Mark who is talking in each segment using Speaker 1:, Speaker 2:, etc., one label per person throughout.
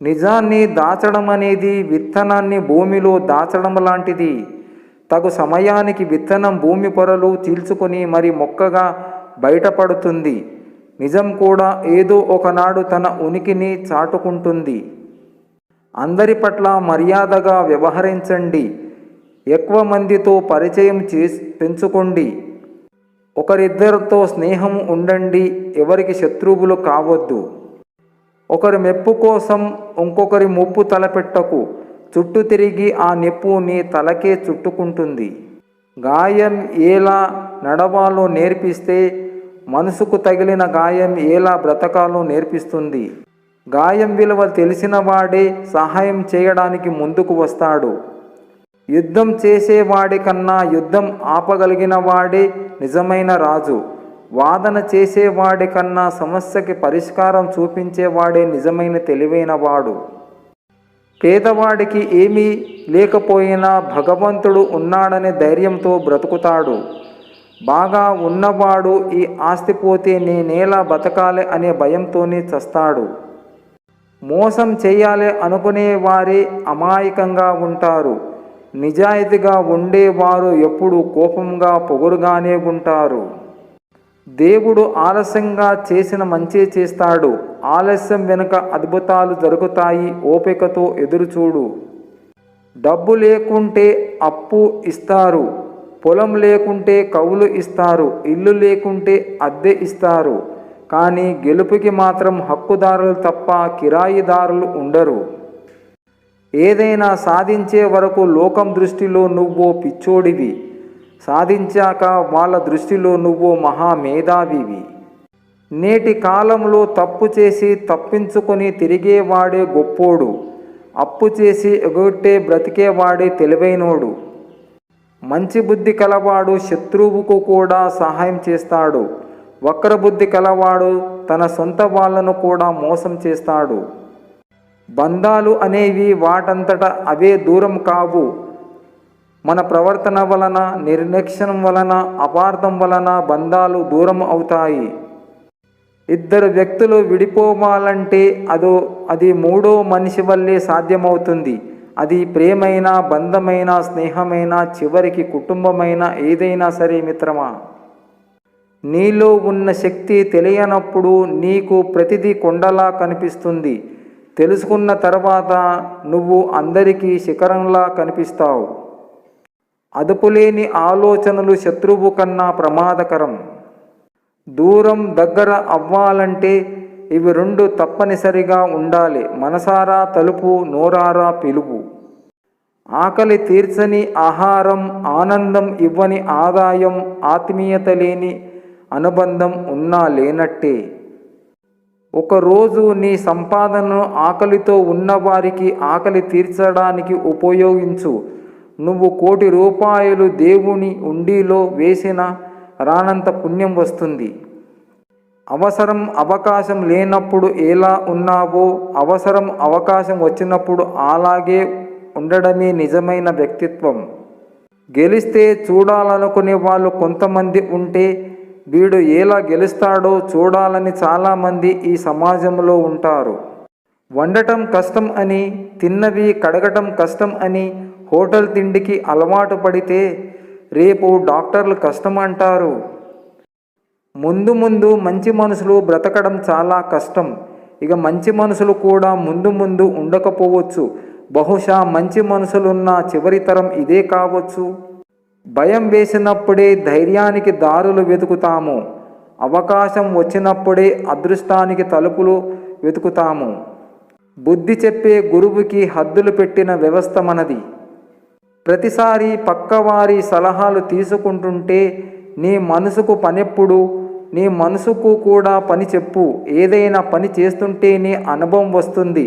Speaker 1: నిజాన్ని దాచడం అనేది విత్తనాన్ని భూమిలో దాచడం లాంటిది. తగు సమయానికి విత్తనం భూమి పొరలు చీల్చుకొని మరి మొక్కగా బయటపడుతుంది. నిజం కూడా ఏదో ఒకనాడు తన ఉనికిని చాటుకుంటుంది. అందరి పట్ల మర్యాదగా వ్యవహరించండి. ఎక్కువ మందితో పరిచయం పెంచుకోండి. ఒకరిద్దరితో స్నేహం ఉండండి. ఎవరికి శత్రువులు కావద్దు. ఒకరి మెప్పు కోసం ఇంకొకరి ముప్పు తలపెట్టకు. చుట్టూ తిరిగి ఆ నిప్పు నీ తలకే చుట్టుకుంటుంది. గాయం ఎలా నడవాలో నేర్పిస్తే మనసుకు తగిలిన గాయం ఎలా బ్రతకాలో నేర్పిస్తుంది. గాయం విలువ తెలిసిన వాడే సహాయం చేయడానికి ముందుకు వస్తాడు. యుద్ధం చేసేవాడి కన్నా యుద్ధం ఆపగలిగిన వాడే నిజమైన రాజు. వాదన చేసేవాడి కన్నా సమస్యకి పరిష్కారం చూపించేవాడే నిజమైన తెలివైన వాడు. పేదవాడికి ఏమీ లేకపోయినా భగవంతుడు ఉన్నాడనే ధైర్యంతో బ్రతుకుతాడు. బాగా ఉన్నవాడు ఈ ఆస్తి పోతే నేనేలా బతకాలి అనే భయంతోనే చస్తాడు. మోసం చేయాలి అనుకునే వారే అమాయకంగా ఉంటారు. నిజాయితీగా ఉండేవారు ఎప్పుడు కోపంగా పొగరుగానే ఉంటారు. దేవుడు ఆలస్యంగా చేసిన మంచి చేస్తాడు. ఆలస్యం వెనుక అద్భుతాలు జరుగుతాయి. ఓపికతో ఎదురుచూడు. డబ్బు లేకుంటే అప్పు ఇస్తారు. పొలం లేకుంటే కౌలు ఇస్తారు. ఇల్లు లేకుంటే అద్దె ఇస్తారు. కానీ గెలుపుకి మాత్రం హక్కుదారులు తప్ప కిరాయిదారులు ఉండరు. ఏదైనా సాధించే వరకు లోకం దృష్టిలో నువ్వు పిచ్చోడివి. సాధించాక వాళ్ళ దృష్టిలో నువ్వు మహామేధావివి. నేటి కాలంలో తప్పు చేసి తప్పించుకొని తిరిగేవాడే గొప్పోడు. అప్పు చేసి ఎగొట్టే బ్రతికేవాడే తెలివైనోడు. మంచి బుద్ధి కలవాడు శత్రువుకు కూడా సహాయం చేస్తాడు. వక్రబుద్ధి కలవాడు తన సొంత వాళ్ళను కూడా మోసం చేస్తాడు. బంధాలు అనేవి వాటంతట అవే దూరం కావు. మన ప్రవర్తన వలన, నిర్లక్ష్యం వలన, అపార్థం వలన బంధాలు దూరం అవుతాయి. ఇద్దరు వ్యక్తులు విడిపోవాలంటే అది మూడో మనిషి వల్లే సాధ్యమవుతుంది. అది ప్రేమైనా, బంధమైనా, స్నేహమైనా, చివరికి కుటుంబమైనా ఏదైనా సరే మిత్రమా. నీలో ఉన్న శక్తి తెలియనప్పుడు నీకు ప్రతిదీ కొండలా కనిపిస్తుంది. తెలుసుకున్న తర్వాత నువ్వు అందరికీ శిఖరంలా కనిపిస్తావు. అదుపులేని ఆలోచనలు శత్రువు కన్నా ప్రమాదకరం. దూరం దగ్గర అవ్వాలంటే ఇవి రెండు తప్పనిసరిగా ఉండాలి. మనసారా తలుపు, నోరారా పిలుపు. ఆకలి తీర్చని ఆహారం, ఆనందం ఇవ్వని ఆదాయం, ఆత్మీయత లేని అనుబంధం ఉన్నా లేనట్టే. ఒకరోజు నీ సంపాదనను ఆకలితో ఉన్నవారికి ఆకలి తీర్చడానికి ఉపయోగించు. నువ్వు 1,00,00,000 రూపాయలు దేవుని ఉండిలో వేసిన రానంత పుణ్యం వస్తుంది. అవసరం అవకాశం లేనప్పుడు ఎలా ఉన్నావో అవకాశం వచ్చినప్పుడు అలాగే ఉండడమే నిజమైన వ్యక్తిత్వం. గెలిస్తే చూడాలనుకునే వాళ్ళు కొంతమంది ఉంటే వీడు ఎలా గెలుస్తాడో చూడాలని చాలామంది ఈ సమాజంలో ఉంటారు. వండటం కష్టం అని, తిన్నవి కడగటం కష్టం అని హోటల్ తిండికి అలవాటు పడితే రేపు డాక్టర్లు కష్టం అంటారు. ముందు ముందు మంచి మనుషులు బ్రతకడం చాలా కష్టం. ఇక మంచి మనుషులు కూడా ముందు ఉండకపోవచ్చు. బహుశా మంచి మనుషులున్న చివరి తరం ఇదే కావచ్చు. భయం వేసినప్పుడే ధైర్యానికి దారులు వెతుకుతాము. అవకాశం వచ్చినప్పుడే అదృష్టానికి తలుపులు వెతుకుతాము. బుద్ధి చెప్పే గురువుకి హద్దులు పెట్టిన వ్యవస్థ మనది. ప్రతిసారి పక్కవారి సలహాలు తీసుకుంటుంటే నీ మనసుకు పనెప్పుడు? నీ మనసుకు కూడా పని చెప్పు. ఏదైనా పని చేస్తుంటేనే అనుభవం వస్తుంది,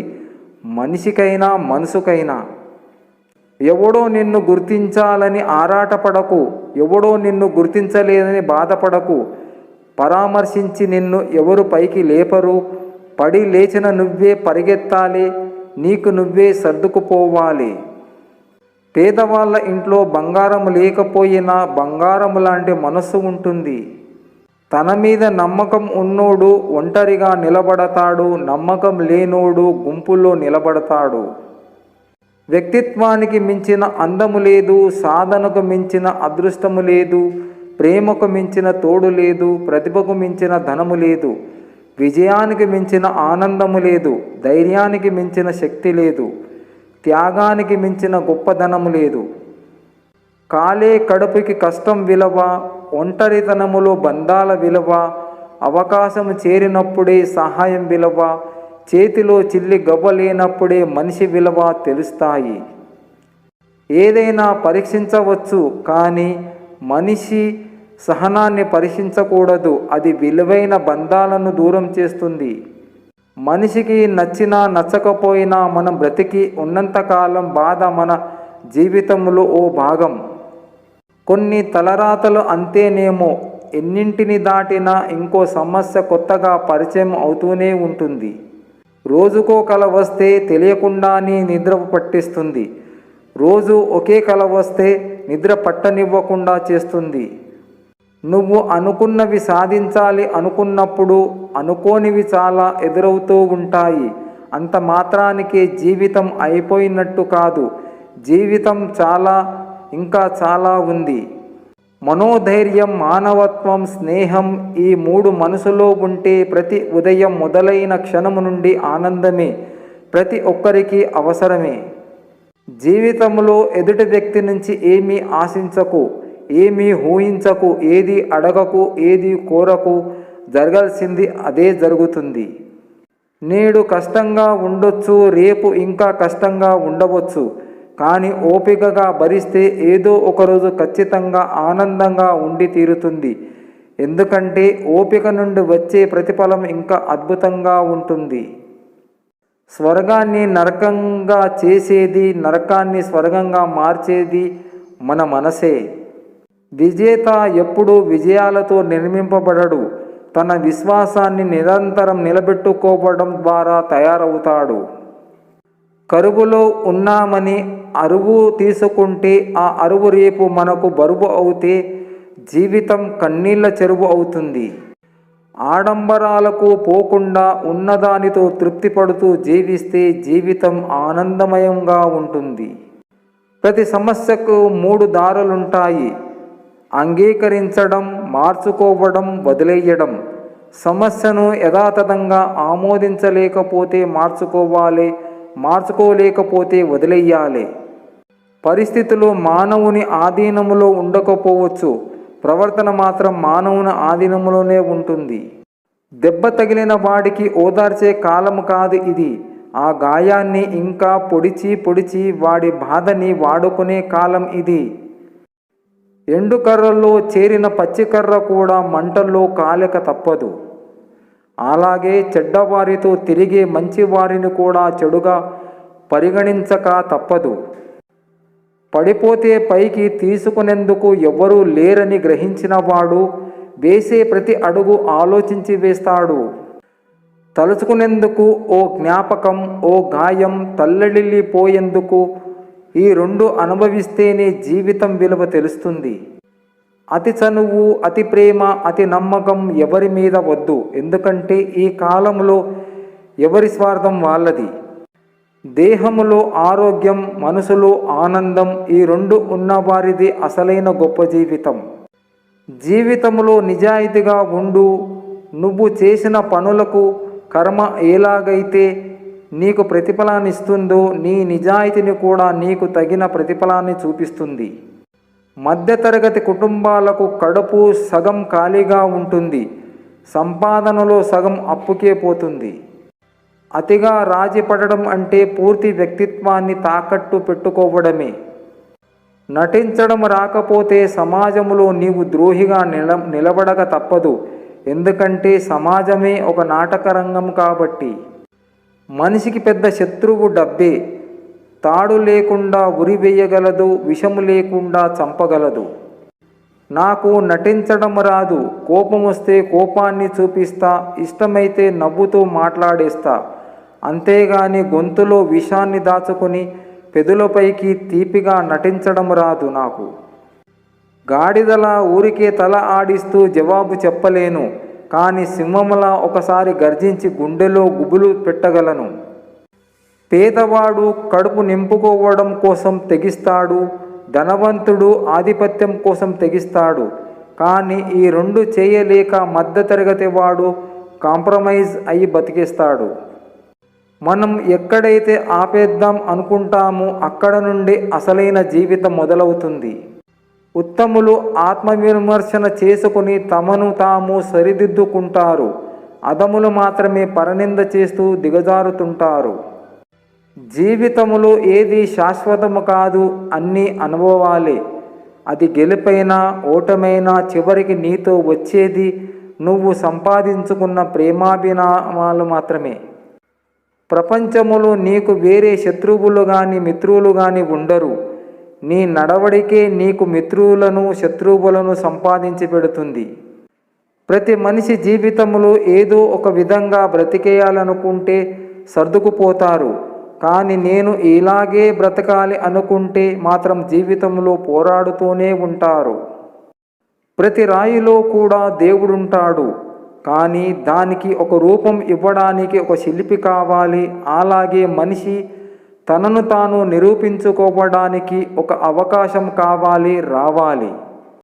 Speaker 1: మనిషికైనా మనసుకైనా. ఎవడో నిన్ను గుర్తించాలని ఆరాటపడకు. ఎవడో నిన్ను గుర్తించలేదని బాధపడకు. పరామర్శించి నిన్ను ఎవరు పైకి లేపరు. పడి లేచిన నువ్వే పరిగెత్తాలి. నీకు నువ్వే సర్దుకుపోవాలి. పేదవాళ్ళ ఇంట్లో బంగారం లేకపోయినా బంగారం లాంటి మనస్సు ఉంటుంది. తన మీద నమ్మకం ఉన్నోడు ఒంటరిగా నిలబడతాడు, నమ్మకం లేనోడు గుంపులో నిలబడతాడు. వ్యక్తిత్వానికి మించిన అందము లేదు, సాధనకు మించిన అదృష్టము లేదు, ప్రేమకు మించిన తోడు లేదు, ప్రతిభకు మించిన ధనము లేదు, విజయానికి మించిన ఆనందము లేదు, ధైర్యానికి మించిన శక్తి లేదు, త్యాగానికి మించిన గొప్పదనము లేదు. కాలే కడుపుకి కష్టం విలువ, ఒంటరితనములో బంధాల విలువ, అవకాశము చేరినప్పుడే సహాయం విలువ, చేతిలో చిల్లి గవ్వ లేనప్పుడే మనిషి విలువ తెలుస్తాయి. ఏదైనా పరీక్షించవచ్చు, కానీ మనిషి సహనాన్ని పరీక్షించకూడదు. అది విలువైన బంధాలను దూరం చేస్తుంది. మనిషికి నచ్చినా నచ్చకపోయినా మనం బ్రతికి ఉన్నంతకాలం బాధ మన జీవితంలో ఓ భాగం. కొన్ని తలరాతలు అంతేనేమో, ఎన్నింటిని దాటినా ఇంకో సమస్య కొత్తగా పరిచయం అవుతూనే ఉంటుంది. రోజుకో కల వస్తే తెలియకుండానే నిద్ర పట్టిస్తుంది. రోజు ఒకే కల వస్తే నిద్ర పట్టనివ్వకుండా చేస్తుంది. నువ్వు అనుకున్నవి సాధించాలి అనుకున్నప్పుడు అనుకోనివి చాలా ఎదురవుతూ ఉంటాయి. అంత మాత్రానికే జీవితం అయిపోయినట్టు కాదు. జీవితం ఇంకా చాలా ఉంది. మనోధైర్యం, మానవత్వం, స్నేహం ఈ మూడు మనసులో ఉంటే ప్రతి ఉదయం మొదలైన క్షణము నుండి ఆనందమే ప్రతి ఒక్కరికి అవసరమే. జీవితంలో ఎదుటి వ్యక్తి నుంచి ఏమీ ఆశించకు, ఏమీ ఊహించకు, ఏది అడగకు, ఏది కోరకు. జరగాల్సింది అదే జరుగుతుంది. నేడు కష్టంగా ఉండొచ్చు, రేపు ఇంకా కష్టంగా ఉండవచ్చు. కానీ ఓపికగా భరిస్తే ఏదో ఒకరోజు ఖచ్చితంగా ఆనందంగా ఉండి తీరుతుంది. ఎందుకంటే ఓపిక నుండి వచ్చే ప్రతిఫలం ఇంకా అద్భుతంగా ఉంటుంది. స్వర్గాన్ని నరకంగా చేసేది, నరకాన్ని స్వర్గంగా మార్చేది మన మనసే. విజేత ఎప్పుడూ విజయాలతో నిర్మింపబడడు, తన విశ్వాసాన్ని నిరంతరం నిలబెట్టుకోవడం ద్వారా తయారవుతాడు. కరువులో ఉన్నామని అరువు తీసుకుంటే ఆ అరువు రేపు మనకు బరువు అవుతే జీవితం కన్నీళ్ల చెరువు అవుతుంది. ఆడంబరాలకు పోకుండా ఉన్నదానితో తృప్తి పడుతూ జీవిస్తే జీవితం ఆనందమయంగా ఉంటుంది. ప్రతి సమస్యకు 3 దారులుంటాయి: అంగీకరించడం, మార్చుకోవడం, వదిలేయడం. సమస్యను యథాతథంగా ఆమోదించలేకపోతే మార్చుకోవాలి, మార్చుకోలేకపోతే వదిలేయాలి. పరిస్థితులు మానవుని ఆధీనములో ఉండకపోవచ్చు, ప్రవర్తన మాత్రం మానవుని ఆధీనంలోనే ఉంటుంది. దెబ్బ తగిలిన వాడికి ఓదార్చే కాలం కాదు ఇది. ఆ గాయాన్ని ఇంకా పొడిచి వాడి బాధని వాడుకునే కాలం ఇది. ఎండుకర్రలో చేరిన పచ్చికర్ర కూడా మంటల్లో కాలక తప్పదు. అలాగే చెడ్డవారితో తిరిగే మంచివారిని కూడా చెడుగా పరిగణించక తప్పదు. పడిపోతే పైకి తీసుకునేందుకు ఎవరూ లేరని గ్రహించిన వాడు వేసే ప్రతి అడుగు ఆలోచించి వేస్తాడు. తలుచుకునేందుకు ఓ జ్ఞాపకం, ఓ గాయం, తల్లడిల్లిపోయేందుకు ఈ 2 అనుభవిస్తేనే జీవితం విలువ తెలుస్తుంది. అతి చనువు, అతి ప్రేమ, అతి నమ్మకం ఎవరి మీద వద్దు. ఎందుకంటే ఈ కాలంలో ఎవరి స్వార్థం వాళ్ళది. దేహములో ఆరోగ్యం, మనసులో ఆనందం ఈ 2 ఉన్నవారిది అసలైన గొప్ప జీవితం. జీవితంలో నిజాయితీగా ఉండు. నువ్వు చేసిన పనులకు కర్మ ఎలాగైతే నీకు ప్రతిఫలాన్ని ఇస్తుందో నీ నిజాయితీని కూడా నీకు తగిన ప్రతిఫలాన్ని చూపిస్తుంది. మధ్యతరగతి కుటుంబాలకు కడుపు సగం ఖాళీగా ఉంటుంది, సంపాదనలో సగం అప్పుకే పోతుంది. అతిగా రాజీ పడడం అంటే పూర్తి వ్యక్తిత్వాన్ని తాకట్టు పెట్టుకోవడమే. నటించడం రాకపోతే సమాజంలో నీవు ద్రోహిగా నిలబడక తప్పదు. ఎందుకంటే సమాజమే ఒక నాటక రంగం కాబట్టి. మనిషికి పెద్ద శత్రువు డబ్బే. తాడు లేకుండా ఉరి వేయగలదు, విషము లేకుండా చంపగలదు. నాకు నటించడం రాదు. కోపం వస్తే కోపాన్ని చూపిస్తా, ఇష్టమైతే నవ్వుతూ మాట్లాడేస్తా. అంతేగాని గొంతులో విషాన్ని దాచుకొని పెదవులపైకి తీపిగా నటించడం రాదు నాకు. గాడిదలా ఊరికే తల ఆడిస్తూ జవాబు చెప్పలేను, కానీ సింహంలా ఒకసారి గర్జించి గుండెలో గుబులు పెట్టగలను. పేదవాడు కడుపు నింపుకోవడం కోసం తెగిస్తాడు, ధనవంతుడు ఆధిపత్యం కోసం తెగిస్తాడు. కానీ ఈ రెండు చేయలేక మధ్యతరగతి వాడు కాంప్రమైజ్ అయి బతికేస్తాడు. మనం ఎక్కడైతే ఆపేద్దాం అనుకుంటామో అక్కడ నుండి అసలైన జీవితం మొదలవుతుంది. ఉత్తములు ఆత్మవిమర్శన చేసుకుని తమను తాము సరిదిద్దుకుంటారు. అధములు మాత్రమే పరనింద చేస్తూ దిగజారుతుంటారు. జీవితములో ఏది శాశ్వతము కాదు, అన్నీ అనుభవాలే. అది గెలుపైనా ఓటమైనా చివరికి నీతో వచ్చేది నువ్వు సంపాదించుకున్న ప్రేమాభిమానాలు మాత్రమే. ప్రపంచములో నీకు వేరే శత్రువులు కానీ మిత్రులు కానీ ఉండరు. నీ నడవడికే నీకు మిత్రులను శత్రువులను సంపాదించి పెడుతుంది. ప్రతి మనిషి జీవితంలో ఏదో ఒక విధంగా బ్రతికేయాలనుకుంటే సర్దుకుపోతారు. కానీ నేను ఇలాగే బ్రతకాలి అనుకుంటే మాత్రం జీవితంలో పోరాడుతూనే ఉంటారు. ప్రతి రాయిలో కూడా దేవుడుంటాడు, కానీ దానికి ఒక రూపం ఇవ్వడానికి ఒక శిల్పి కావాలి. అలాగే మనిషి తనను తాను నిరూపించుకోవడానికి ఒక అవకాశం కావాలి, రావాలి.